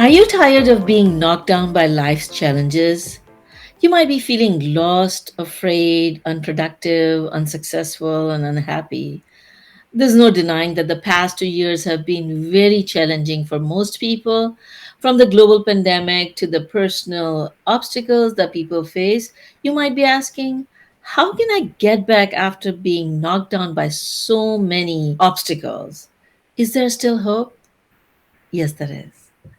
Are you tired of being knocked down by life's challenges? You might be feeling lost, afraid, unproductive, unsuccessful, and unhappy. There's no denying that the past 2 years have been very challenging for most people, from the global pandemic to the personal obstacles that people face. You might be asking, how can I get back after being knocked down by so many obstacles? Is there still hope? Yes, there is.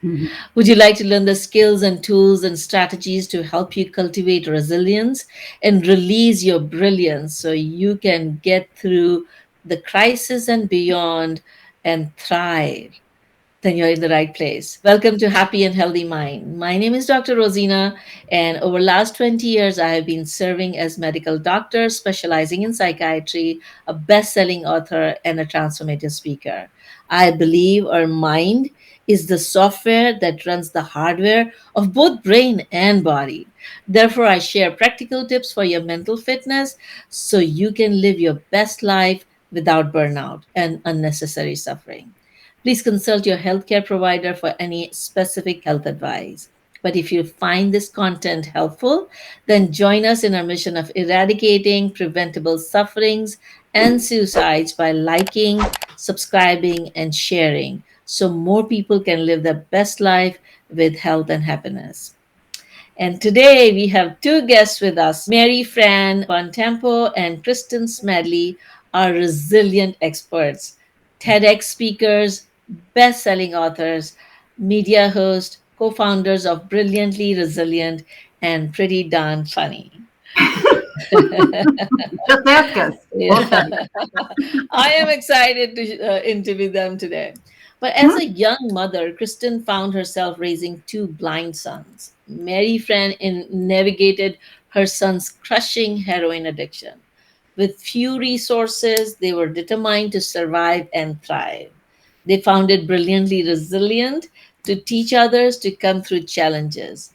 Mhm. Would you like to learn the skills and tools and strategies to help you cultivate resilience and release your brilliance so you can get through the crisis and beyond and thrive? Then you're in the right place. Welcome to Happy and Healthy Mind. My name is Dr. Rosina, and over the last 20 years, I have been serving as medical doctor, specializing in psychiatry, a best-selling author, and a transformative speaker. I believe our mind is the software that runs the hardware of both brain and body. Therefore, I share practical tips for your mental fitness so you can live your best life without burnout and unnecessary suffering. Please consult your healthcare provider for any specific health advice. But if you find this content helpful, then join us in our mission of eradicating preventable sufferings and suicides by liking, subscribing, and sharing so more people can live their best life with health and happiness. And today we have two guests with us. Mary Fran Bontempo and Kristin Smedley are resilient experts, TEDx speakers, best selling authors, media hosts, co founders of Brilliantly Resilient and Pretty Darn Funny. Just ask us. We'll tell Yeah. you. I am excited to interview them today. But as Mhm. a young mother, Kristen found herself raising two blind sons. Mary Fran navigated her son's crushing heroin addiction. With few resources, they were determined to survive and thrive. They found it brilliantly resilient to teach others to come through challenges.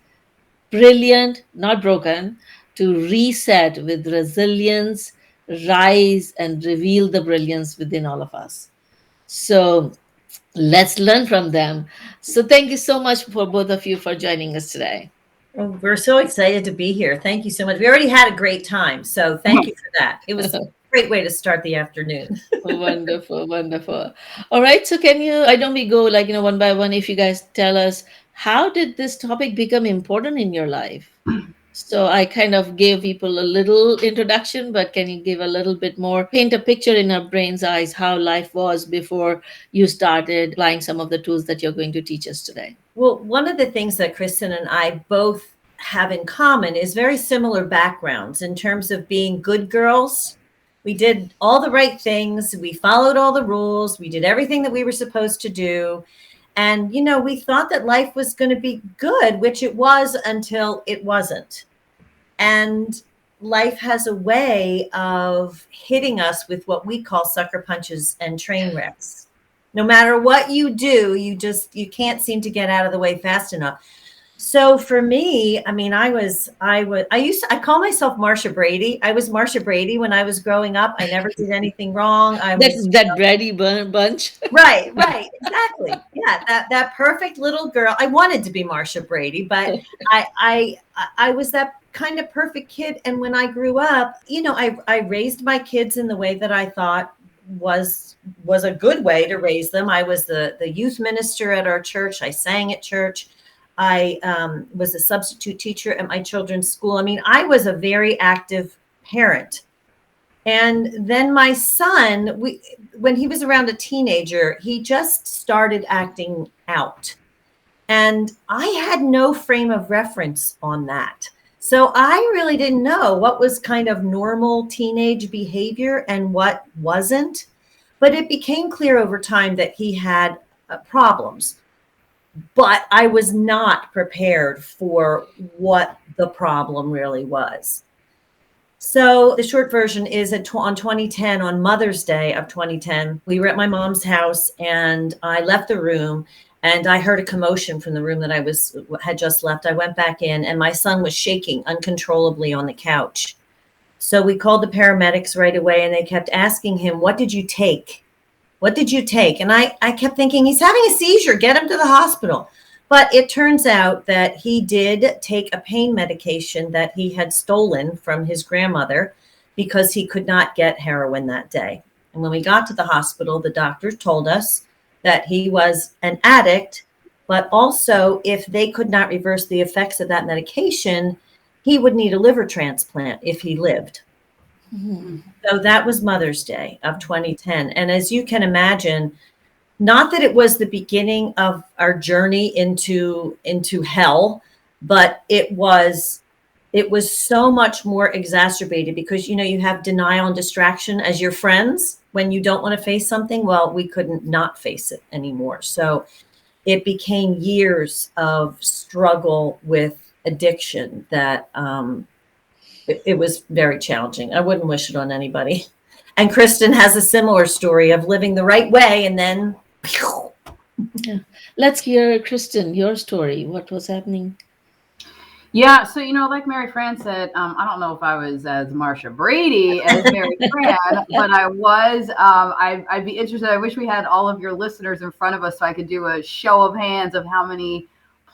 Brilliant, not broken, to reset with resilience, rise, and reveal the brilliance within all of us. So let's learn from them. So thank you so much for both of you for joining us today. Well, we're so excited to be here. Thank you so much. We already had a great time. So thank you for that. It was a great way to start the afternoon. Wonderful, wonderful. All right, so can you, I don't we go like, one by one, if you guys tell us, how did this topic become important in your life? So I kind of gave people a little introduction, but can you give a little bit more, paint a picture in our brain's eyes how life was before you started applying some of the tools that you're going to teach us today? Well, one of the things that Kristen and I both have in common is very similar backgrounds in terms of being good girls. We did all the right things. We followed all the rules. We did everything that we were supposed to do. And, we thought that life was going to be good, which it was until it wasn't. And life has a way of hitting us with what we call sucker punches and train wrecks. No matter what you do, you can't seem to get out of the way fast enough. So for me, I mean, I call myself Marsha Brady. I was Marsha Brady when I was growing up. I never did anything wrong. I That's was that Brady bunch. right, exactly. Yeah, that perfect little girl. I wanted to be Marsha Brady, but I was that kind of perfect kid. And when I grew up, I raised my kids in the way that I thought was a good way to raise them. I was the youth minister at our church. I sang at church. I was a substitute teacher at my children's school. I mean, I was a very active parent. And then my son, when he was around a teenager, he just started acting out. And I had no frame of reference on that. So I really didn't know what was kind of normal teenage behavior and what wasn't. But it became clear over time that he had problems. But I was not prepared for what the problem really was. So the short version is on 2010, on Mother's Day of 2010, we were at my mom's house and I left the room and I heard a commotion from the room that had just left. I went back in and my son was shaking uncontrollably on the couch. So we called the paramedics right away and they kept asking him, "What did you take? What did you take?" And I kept thinking, he's having a seizure. Get him to the hospital. But it turns out that he did take a pain medication that he had stolen from his grandmother because he could not get heroin that day. And when we got to the hospital, the doctors told us that he was an addict, but also if they could not reverse the effects of that medication, he would need a liver transplant if he lived. Mhm. So that was Mother's Day of 2010. And as you can imagine, not that it was the beginning of our journey into hell, but it was so much more exacerbated because you have denial and distraction as your friends when you don't want to face something. Well, we couldn't not face it anymore. So it became years of struggle with addiction that it was very challenging. I wouldn't wish it on anybody. And Kristin has a similar story of living the right way and then Yeah. Let's hear, Kristin, your story. What was happening? Yeah, so like Mary Fran said, I don't know if I was as Marsha Brady as Mary Fran, but I was. I'd be interested. I wish we had all of your listeners in front of us so I could do a show of hands of how many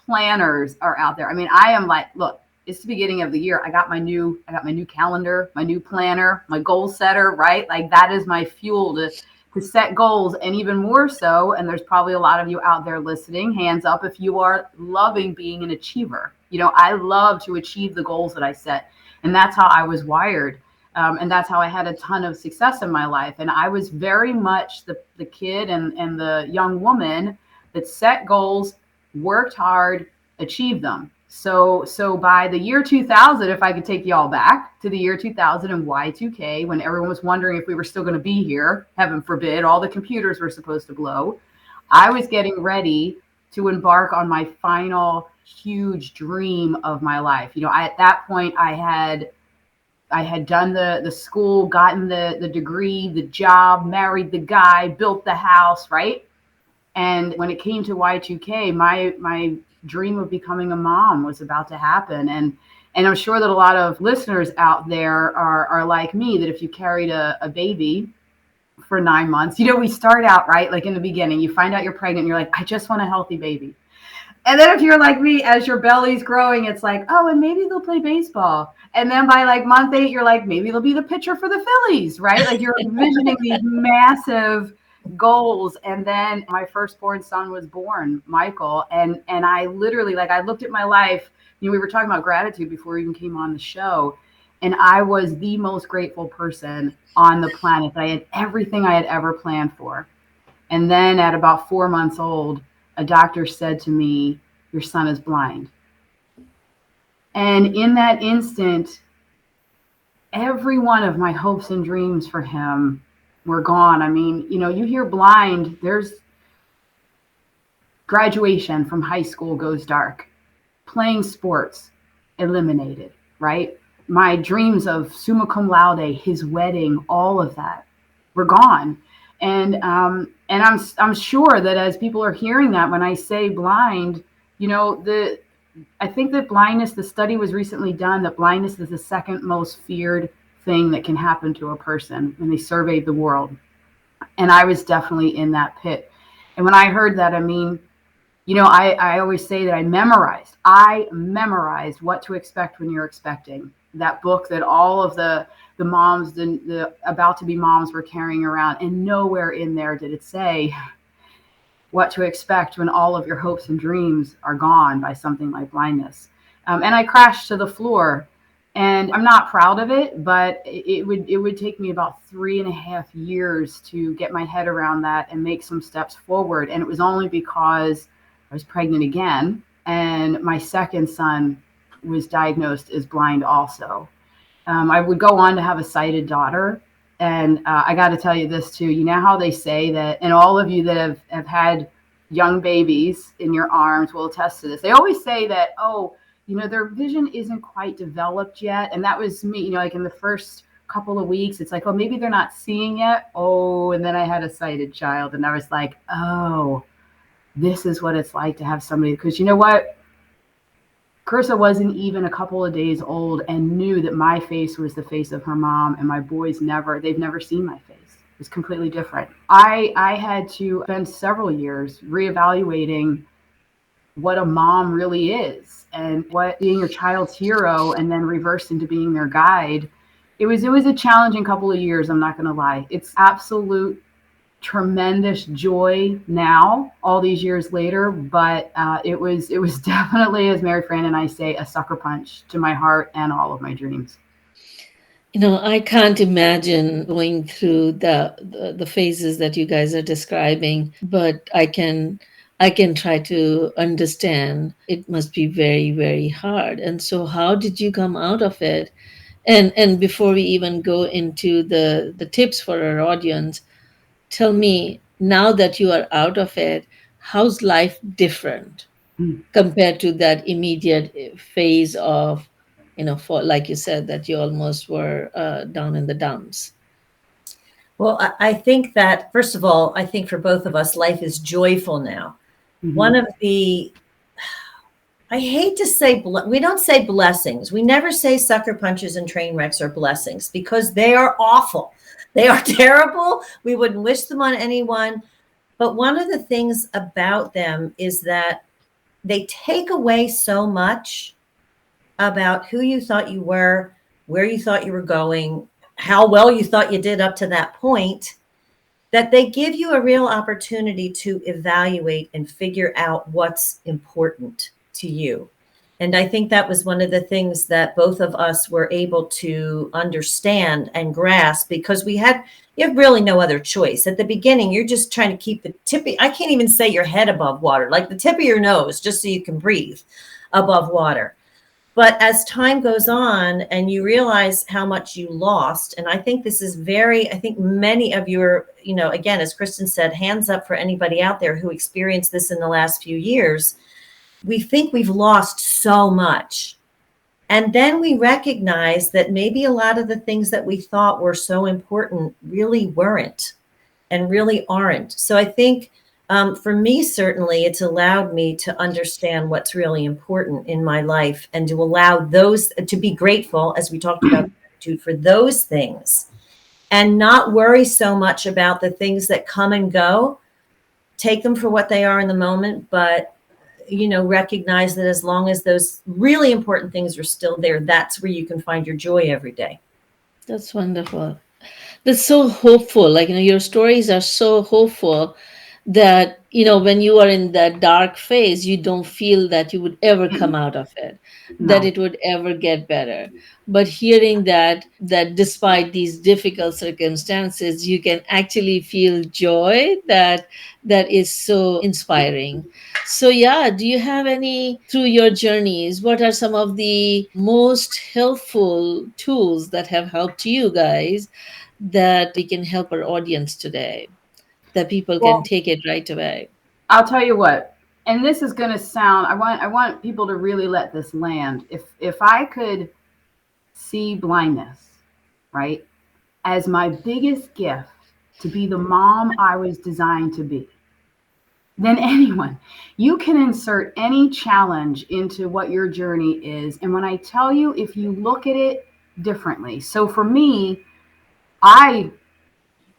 planners are out there. I mean, I am like, look, it's the beginning of the year. I got my new calendar, my new planner, my goal setter, right? Like that is my fuel to set goals, and even more so. And there's probably a lot of you out there listening. Hands up if you are loving being an achiever. I love to achieve the goals that I set, and that's how I was wired. And that's how I had a ton of success in my life. And I was very much the kid and the young woman that set goals, worked hard, achieved them. So by the year 2000, if I could take y'all back to the year 2000 and Y2K, when everyone was wondering if we were still going to be here, heaven forbid, all the computers were supposed to blow, I was getting ready to embark on my final huge dream of my life. At that point, I had done the school, gotten the degree, the job, married the guy, built the house, right? And when it came to Y2K, my dream of becoming a mom was about to happen. And I'm sure that a lot of listeners out there are like me, that if you carried a baby for 9 months, we start out, right? Like in the beginning, you find out you're pregnant, and you're like, I just want a healthy baby. And then if you're like me, as your belly's growing, it's like, oh, and maybe they'll play baseball. And then by like month 8, you're like, maybe they'll be the pitcher for the Phillies, right? Like you're envisioning these massive goals. And then my firstborn son was born, Michael. And I literally, like, I looked at my life. We were talking about gratitude before we even came on the show. And I was the most grateful person on the planet. I had everything I had ever planned for. And then at about 4 months old, a doctor said to me, your son is blind. And in that instant, every one of my hopes and dreams for him were gone. I mean, you hear blind, there's graduation from high school goes dark, playing sports eliminated, right? My dreams of summa cum laude, his wedding, all of that were gone. And I'm sure that as people are hearing that, when I say blind, I think that blindness, the study was recently done, that blindness is the second most feared thing that can happen to a person when they surveyed the world. And I was definitely in that pit. And when I heard that, I mean, I always say that I memorized What to Expect When You're Expecting, that book that all of the moms, the about to be moms were carrying around, and nowhere in there did it say what to expect when all of your hopes and dreams are gone by something like blindness. And I crashed to the floor, and I'm not proud of it, but it would take me about 3.5 years to get my head around that and make some steps forward. And it was only because I was pregnant again, and my second son was diagnosed as blind also. I would go on to have a sighted daughter. And I got to tell you this too. You know how they say that, and all of you that have had young babies in your arms will attest to this. They always say that, oh, their vision isn't quite developed yet. And that was me, like in the first couple of weeks, it's like, oh, maybe they're not seeing yet. Oh, and then I had a sighted child, and I was like, oh, this is what it's like to have somebody, because you know what? Carissa wasn't even a couple of days old and knew that my face was the face of her mom, and my boys they've never seen my face. It was completely different. I had to spend several years reevaluating what a mom really is and what being your child's hero and then reverse into being their guide. It was a challenging couple of years, I'm not going to lie. It's absolute tremendous joy now, all these years later, but it was definitely, as Mary Fran and I say, a sucker punch to my heart and all of my dreams. I can't imagine going through the phases that you guys are describing, but I can try to understand. It must be very, very hard. And so how did you come out of it? And before we even go into the tips for our audience, tell me, now that you are out of it, how's life different Mm. compared to that immediate phase of, for like you said, that you almost were down in the dumps. Well, I think that, first of all, I think for both of us, life is joyful now. One Mhm. of the, I hate to say, we don't say blessings. We never say sucker punches and train wrecks are blessings because they are awful. They are terrible. We wouldn't wish them on anyone. But one of the things about them is that they take away so much about who you thought you were, where you thought you were going, how well you thought you did up to that point, that they give you a real opportunity to evaluate and figure out what's important to you. And I think that was one of the things that both of us were able to understand and grasp because you have really no other choice. At the beginning, you're just trying to keep the tip. I can't even say your head above water, like the tip of your nose, just so you can breathe above water. But as time goes on and you realize how much you lost, and I think this is I think many of you are, again, as Kristin said, hands up for anybody out there who experienced this in the last few years. We think we've lost so much. And then we recognize that maybe a lot of the things that we thought were so important really weren't and really aren't. So I think for me, certainly, it's allowed me to understand what's really important in my life and to allow those to be grateful, as we talked about, gratitude for those things and not worry so much about the things that come and go. Take them for what they are in the moment, but recognize that as long as those really important things are still there, that's where you can find your joy every day. That's wonderful. That's so hopeful. Like, your stories are so hopeful that, when you are in that dark phase, you don't feel that you would ever come out of it, that No. it would ever get better. But hearing that despite these difficult circumstances, you can actually feel joy, that is so inspiring. So yeah, do you have any, through your journeys, what are some of the most helpful tools that have helped you guys that we can help our audience today, that people can Well, take it right away? I'll tell you what, and this is going to sound, I want people to really let this land. If I could see blindness, right, as my biggest gift to be the mom I was designed to be, then anyone, you can insert any challenge into what your journey is. And when I tell you, if you look at it differently, so for me, I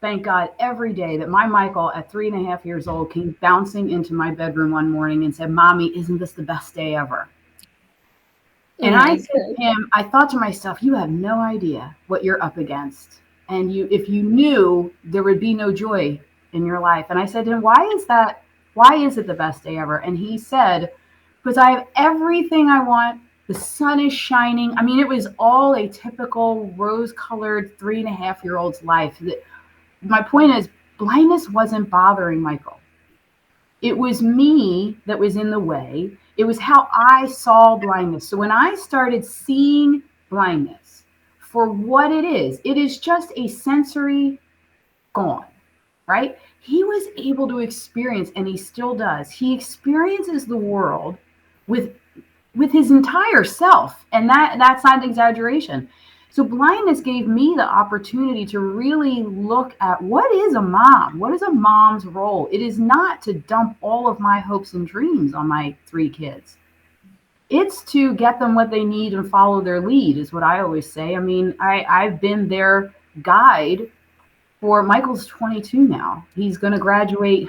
thank God every day that my Michael at 3.5 years old came bouncing into my bedroom one morning and said, "Mommy, isn't this the best day ever?" And Oh I my said God. to him, I thought to myself, you have no idea what you're up against. And if you knew, there would be no joy in your life. And I said to him, why is that? Why is it the best day ever? And he said, because I have everything I want. The sun is shining. I mean, it was all a typical rose colored 3.5-year-old's life. My point is, blindness wasn't bothering Michael. It was me that was in the way. It was how I saw blindness. So when I started seeing blindness for what it is just a sensory gone, right? He was able to experience, and he still does. He experiences the world with his entire self, and that's not an exaggeration. So blindness gave me the opportunity to really look at what is a mom? What is a mom's role? It is not to dump all of my hopes and dreams on my 3 kids. It's to get them what they need and follow their lead, is what I always say. I mean, I've been their guide for Michael's 22 now. He's going to graduate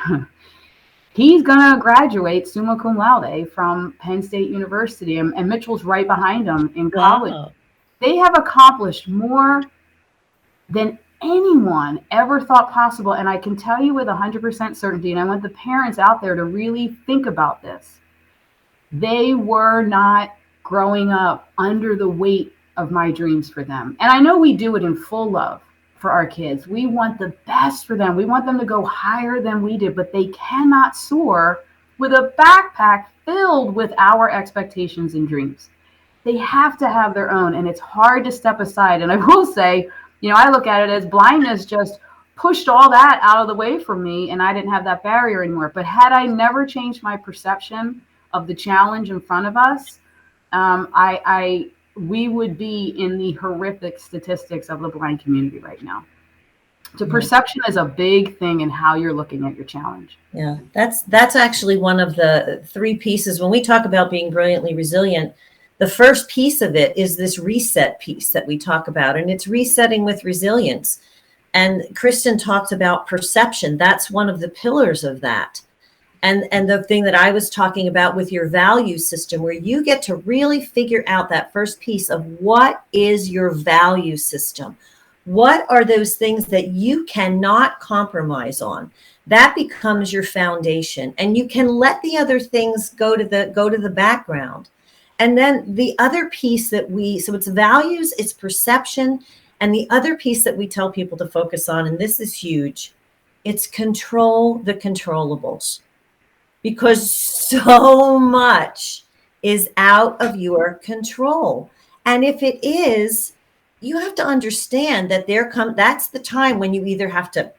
He's going to graduate summa cum laude from Penn State University, and Mitchell's right behind him in college. Wow. They have accomplished more than anyone ever thought possible. And I can tell you with 100% certainty, and I want the parents out there to really think about this. They were not growing up under the weight of my dreams for them. And I know we do it in full love for our kids. We want the best for them. We want them to go higher than we did, but they cannot soar with a backpack filled with our expectations and dreams. They have to have their own, and it's hard to step aside. And I will say, I look at it as blindness just pushed all that out of the way from me, and I didn't have that barrier anymore. But had I never changed my perception of the challenge in front of us, we would be in the horrific statistics of the blind community right now. So perception is a big thing in how you're looking at your challenge. Yeah, that's actually one of the 3 pieces. When we talk about being brilliantly resilient, the first piece of it is this reset piece that we talk about, and it's resetting with resilience. And Kristin talked about perception. That's one of the pillars of that. And the thing that I was talking about with your value system, where you get to really figure out that first piece of what is your value system? What are those things that you cannot compromise on? That becomes your foundation, and you can let the other things go to the background. And then the other piece so it's values, it's perception, and the other piece that we tell people to focus on, and this is huge, it's control the controllables. Because so much is out of your control. And if it is, you have to understand that that's the time when you either have to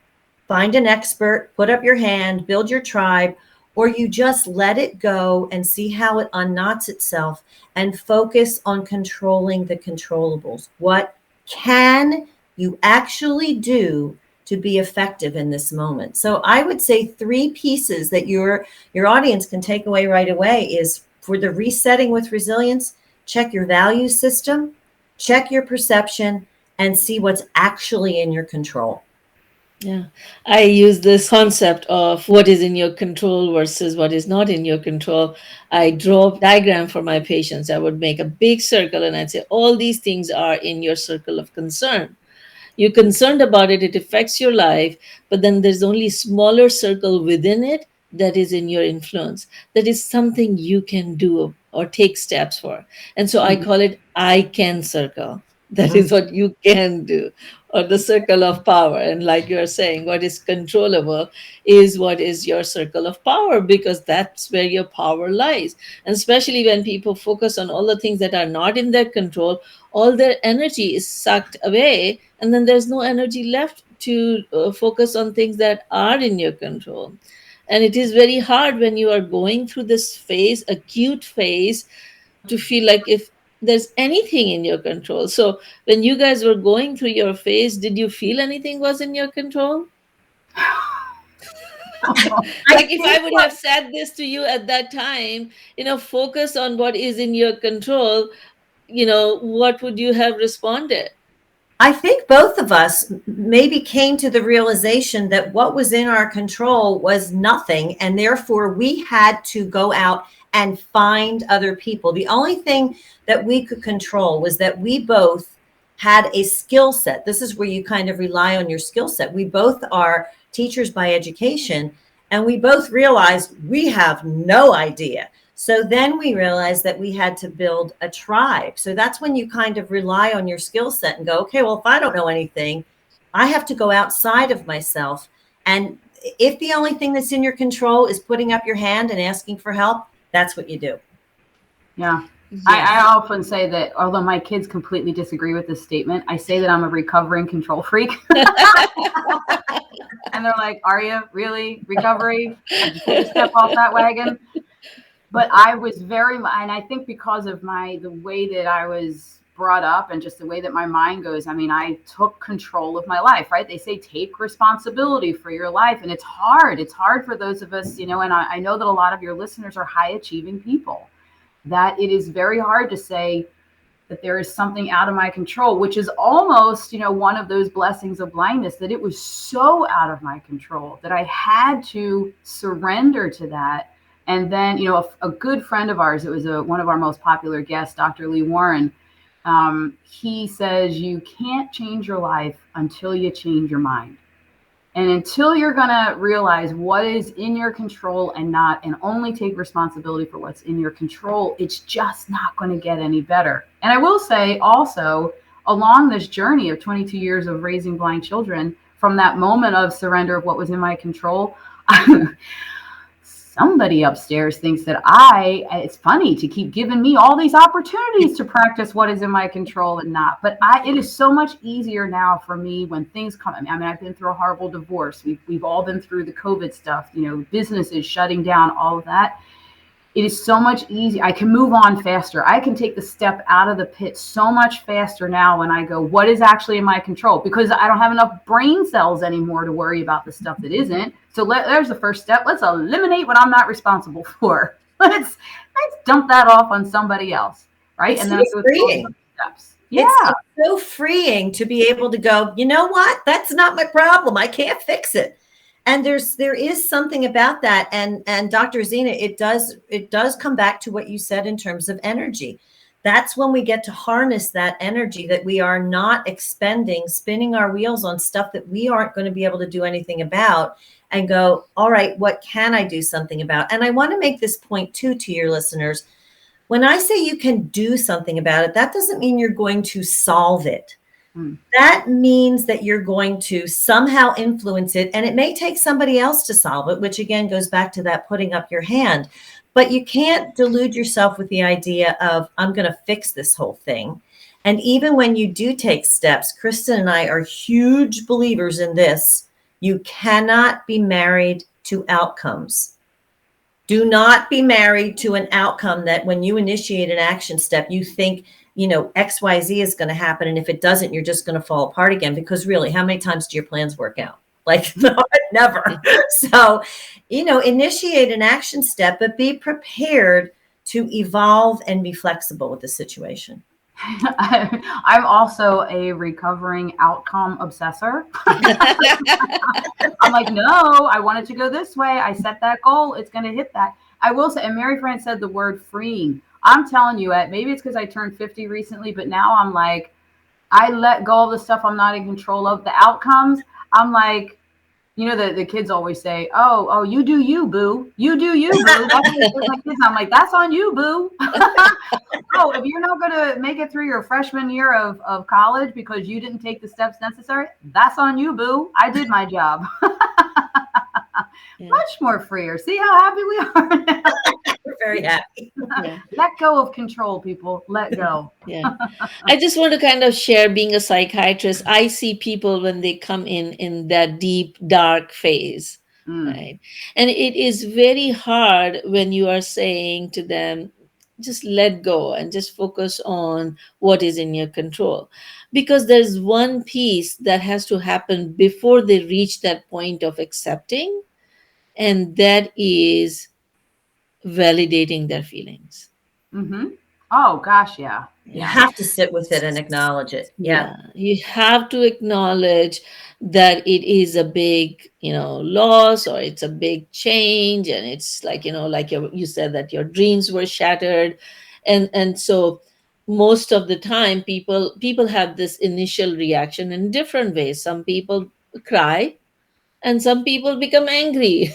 find an expert, put up your hand, build your tribe, or you just let it go and see how it unknots itself and focus on controlling the controllables. What can you actually do to be effective in this moment? So I would say 3 pieces that your audience can take away right away is, for the resetting with resilience, check your value system, check your perception, and see what's actually in your control. Yeah, I use this concept of what is in your control versus what is not in your control. I draw a diagram for my patients. I would make a big circle and I'd say, all these things are in your circle of concern. You're concerned about it, it affects your life, but then there's only smaller circle within it that is in your influence. That is something you can do or take steps for. And so I call it I can circle. That is what you can do, or the circle of power. And like you're saying, what is controllable is what is your circle of power, because that's where your power lies. And especially when people focus on all the things that are not in their control, all their energy is sucked away, and then there's no energy left to focus on things that are in your control. And it is very hard when you are going through this phase, acute phase, to feel like if there's anything in your control. So when you guys were going through your phase, did you feel anything was in your control? Like if I would have said this to you at that time, focus on what is in your control, what would you have responded? I think both of us maybe came to the realization that what was in our control was nothing, and therefore we had to go out and find other people. The only thing that we could control was that we both had a skill set. This is where you kind of rely on your skill set. We both are teachers by education, and we both realized we have no idea. So then we realized that we had to build a tribe. So that's when you kind of rely on your skill set and go, okay, well, if I don't know anything, I have to go outside of myself. And if the only thing that's in your control is putting up your hand and asking for help, that's what you do. Yeah. I often say that, although my kids completely disagree with this statement, I say that I'm a recovering control freak. And they're like, are you really recovery? Did you step off that wagon? But I was and I think because of the way that I was brought up and just the way that my mind goes, I took control of my life, right? They say, take responsibility for your life. And it's hard. It's hard for those of us, and I know that a lot of your listeners are high achieving people, that it is very hard to say, that there is something out of my control, which is almost, one of those blessings of blindness, that it was so out of my control that I had to surrender to that. And then, a good friend of ours, it was one of our most popular guests, Dr. Lee Warren. He says, you can't change your life until you change your mind. And until you're going to realize what is in your control and not, and only take responsibility for what's in your control, it's just not going to get any better. And I will say also, along this journey of 22 years of raising blind children, from that moment of surrender of what was in my control, somebody upstairs thinks that it's funny to keep giving me all these opportunities to practice what is in my control and not. But it is so much easier now for me when things come. I mean, I've been through a horrible divorce. We've all been through the COVID stuff, businesses shutting down, all of that. It is so much easier. I can move on faster. I can take the step out of the pit so much faster now when I go, what is actually in my control? Because I don't have enough brain cells anymore to worry about the stuff that isn't. So there's the first step. Let's eliminate what I'm not responsible for. Let's dump that off on somebody else, right? It's and then so freeing. Steps. Yeah. It's so freeing to be able to go, you know what? That's not my problem. I can't fix it. And there is something about that. And Dr. Rozina, it does come back to what you said in terms of energy. That's when we get to harness that energy that we are not expending, spinning our wheels on stuff that we aren't going to be able to do anything about, and go, all right, what can I do something about? And I want to make this point too to your listeners. When I say you can do something about it, that doesn't mean you're going to solve it. That means that you're going to somehow influence it, and it may take somebody else to solve it, which again goes back to that putting up your hand. But you can't delude yourself with the idea of, I'm going to fix this whole thing. And even when you do take steps, Kristin and I are huge believers in this. You cannot be married to outcomes. Do not be married to an outcome that when you initiate an action step, you think, XYZ is going to happen. And if it doesn't, you're just going to fall apart again. Because really, how many times do your plans work out? Like, no, never. So, initiate an action step, but be prepared to evolve and be flexible with the situation. I'm also a recovering outcome obsessor. I'm like, no, I want it to go this way. I set that goal. It's going to hit that. I will say, and Mary Fran said the word freeing. I'm telling you, maybe it's because I turned 50 recently, but now I'm like, I let go of the stuff I'm not in control of. The outcomes, I'm like, the kids always say, oh, you do you, boo. You do you, boo. That's what my kids. I'm like, that's on you, boo. Oh, if you're not going to make it through your freshman year of college because you didn't take the steps necessary, that's on you, boo. I did my job. Much more freer. See how happy we are now? We're very happy. Yeah. Let go of control, people. Let go. Yeah. I just want to kind of share, being a psychiatrist, I see people when they come in that deep, dark phase, right? And it is very hard when you are saying to them, just let go and just focus on what is in your control. Because there's one piece that has to happen before they reach that point of accepting, and that is validating their feelings. Mm-hmm. Oh, gosh, yeah. You have to sit with it and acknowledge it. Yeah. You have to acknowledge that it is a big, loss, or it's a big change. And it's like, like you said that your dreams were shattered. And so most of the time people have this initial reaction in different ways. Some people cry, and some people become angry.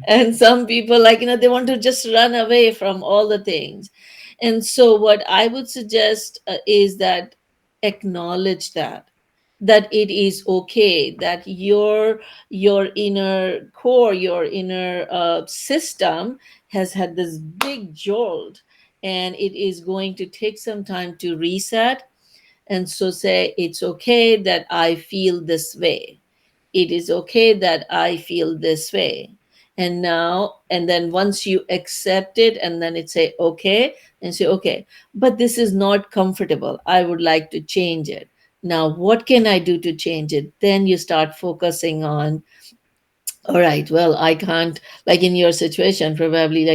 And some people, they want to just run away from all the things. And so what I would suggest is that acknowledge that it is okay, that your inner core, your inner system has had this big jolt, and it is going to take some time to reset. And so say, it's okay that I feel this way. It is okay that I feel this way. And then once you accept it, and then it say, okay, and say, okay, but this is not comfortable. I would like to change it. Now, what can I do to change it? Then you start focusing on, all right, well, I can't, like in your situation, probably,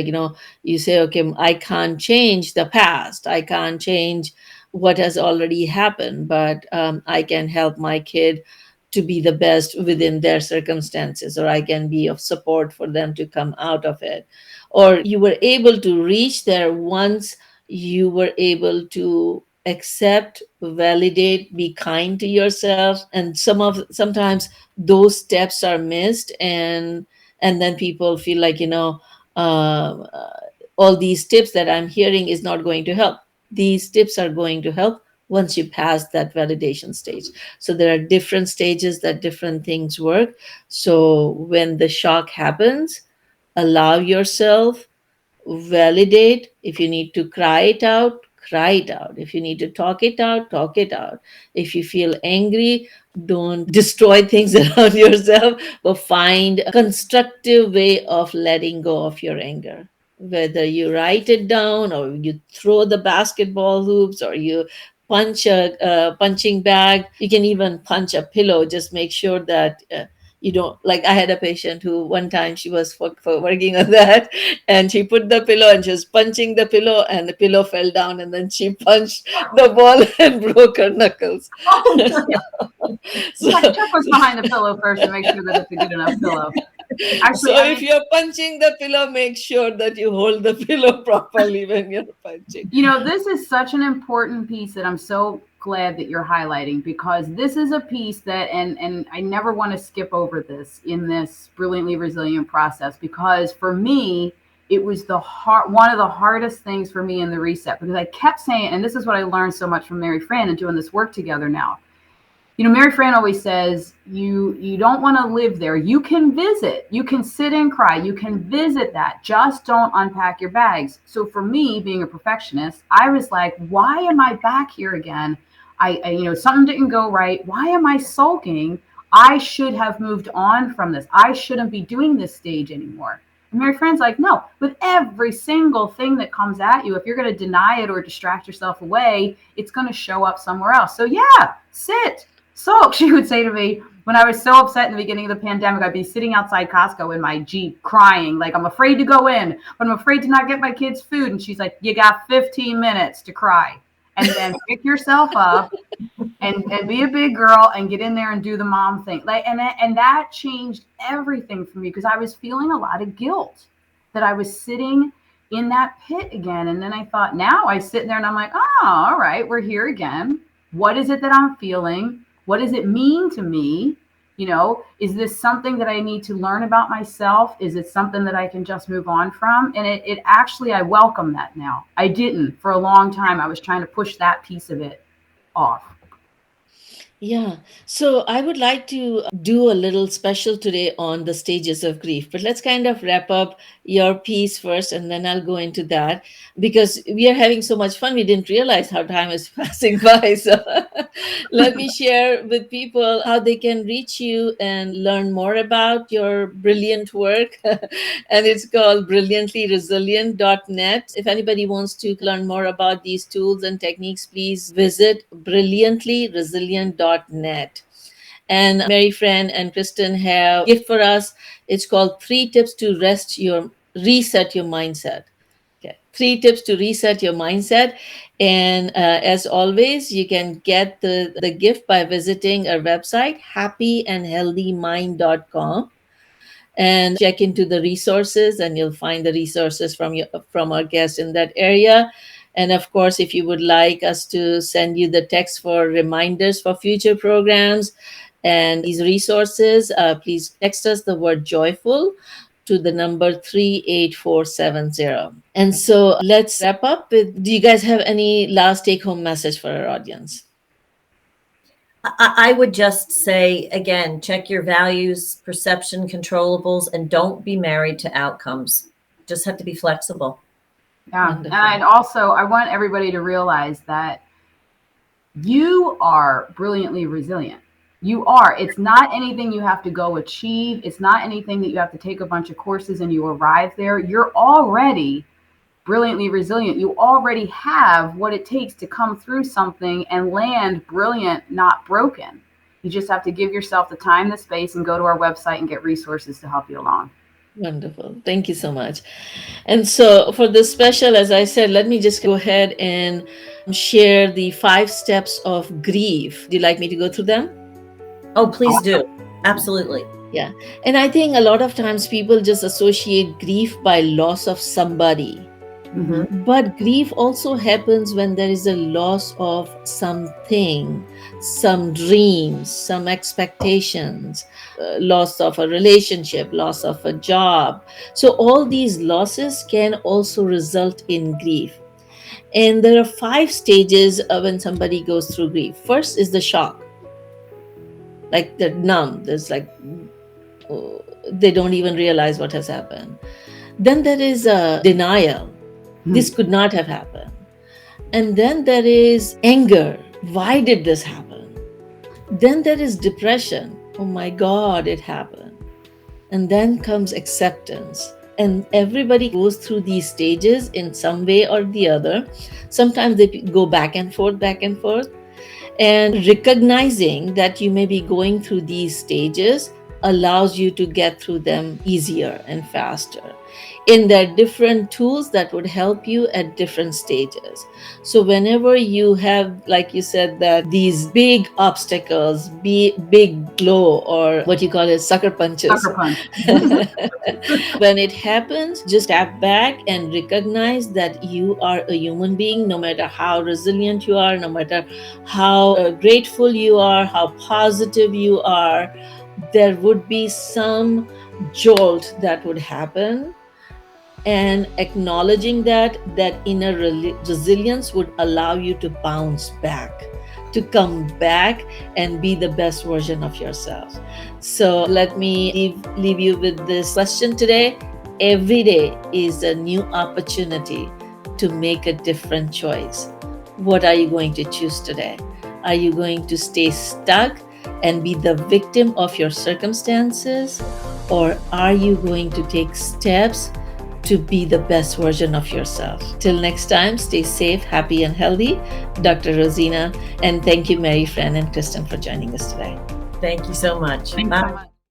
you say, okay, I can't change the past. I can't change what has already happened, but I can help my kid to be the best within their circumstances, or I can be of support for them to come out of it. Or you were able to reach there once you were able to accept, validate, be kind to yourself. And sometimes those steps are missed, and then people feel like, uh, all these tips that I'm hearing is not going to help. These tips are going to help once you pass that validation stage. So there are different stages that different things work. So when the shock happens, allow yourself, validate. If you need to cry it out, cry it out. If you need to talk it out, talk it out. If you feel angry, don't destroy things around yourself, but find a constructive way of letting go of your anger. Whether you write it down, or you throw the basketball hoops, or you punch a punching bag. You can even punch a pillow. Just make sure that you don't, like, I had a patient who one time she was for working on that, and she put the pillow and she was punching the pillow, and the pillow fell down, and then she punched the ball and broke her knuckles. Oh, no. so, Check what's so behind the pillow first and make sure that it's a good enough pillow. Actually, so if you're punching the pillow, make sure that you hold the pillow properly when you're punching. this is such an important piece that I'm so glad that you're highlighting, because this is a piece that, and I never want to skip over this in this brilliantly resilient process, because for me, it was one of the hardest things for me in the reset, because I kept saying, and this is what I learned so much from Mary Fran and doing this work together now. Mary Fran always says, you don't want to live there. You can visit, you can sit and cry, you can visit that. Just don't unpack your bags. So for me, being a perfectionist, I was like, why am I back here again? Something didn't go right. Why am I sulking? I should have moved on from this. I shouldn't be doing this stage anymore. And Mary Fran's like, no, with every single thing that comes at you, if you're going to deny it or distract yourself away, it's going to show up somewhere else. So yeah, sit. So she would say to me, when I was so upset in the beginning of the pandemic, I'd be sitting outside Costco in my Jeep crying, like, I'm afraid to go in, but I'm afraid to not get my kids food. And she's like, you got 15 minutes to cry, and then pick yourself up and be a big girl and get in there and do the mom thing. And that changed everything for me, because I was feeling a lot of guilt that I was sitting in that pit again. And then I thought, now I sit there and I'm like, oh, all right, we're here again. What is it that I'm feeling? What does it mean to me? Is this something that I need to learn about myself? Is it something that I can just move on from? And it actually, I welcome that now. I didn't for a long time. I was trying to push that piece of it off. Yeah. So I would like to do a little special today on the stages of grief, but let's kind of wrap up your piece first, and then I'll go into that, because we are having so much fun. We didn't realize how time is passing by. So let me share with people how they can reach you and learn more about your brilliant work. And it's called brilliantlyresilient.net. If anybody wants to learn more about these tools and techniques, please visit brilliantlyresilient.net. And Mary Fran and Kristin have a gift for us. It's called 3 Tips to Reset Your Mindset. Okay. 3 tips to reset your mindset. And as always, you can get the gift by visiting our website, happyandhealthymind.com, and check into the resources, and you'll find the resources from our guests in that area. And of course, if you would like us to send you the text for reminders for future programs and these resources, please text us the word joyful to the number 38470. And so let's wrap up with, do you guys have any last take home message for our audience? I would just say, again, check your values, perception, controllables, and don't be married to outcomes. Just have to be flexible. Yeah. Wonderful. And also, I want everybody to realize that you are brilliantly resilient. You are. It's not anything you have to go achieve. It's not anything that you have to take a bunch of courses and you arrive there. You're already brilliantly resilient. You already have what it takes to come through something and land brilliant, not broken. You just have to give yourself the time, the space, and go to our website and get resources to help you along. Wonderful. Thank you so much. And so, for this special, as I said, let me just go ahead and share the 5 steps of grief. Do you like me to go through them? Oh, please do. Absolutely. Yeah. And I think a lot of times people just associate grief by loss of somebody. Mhm. But grief also happens when there is a loss of something, some dreams, some expectations, loss of a relationship, loss of a job. So, all these losses can also result in grief. And there are 5 stages when somebody goes through grief. First is the shock, like they're numb. There's like, they don't even realize what has happened. Then there is a denial. This could not have happened. And then there is anger. Why did this happen? Then there is depression. Oh my God, it happened. And then comes acceptance. And everybody goes through these stages in some way or the other. Sometimes they go back and forth, back and forth. And recognizing that you may be going through these stages allows you to get through them easier and faster. And there are different tools that would help you at different stages. So whenever you have, like you said, that these big obstacles, big blow, or what you call it, sucker punches. Sucker punch. When it happens, just step back and recognize that you are a human being, no matter how resilient you are, no matter how grateful you are, how positive you are, there would be some jolt that would happen. And acknowledging that inner resilience would allow you to bounce back, to come back and be the best version of yourself. So let me leave you with this question today. Every day is a new opportunity to make a different choice. What are you going to choose today? Are you going to stay stuck and be the victim of your circumstances? Or are you going to take steps to be the best version of yourself? Till next time, stay safe, happy, and healthy. Dr. Rozina, and thank you, Mary Fran and Kristin, for joining us today. Thank you so much. Thanks Bye. so much.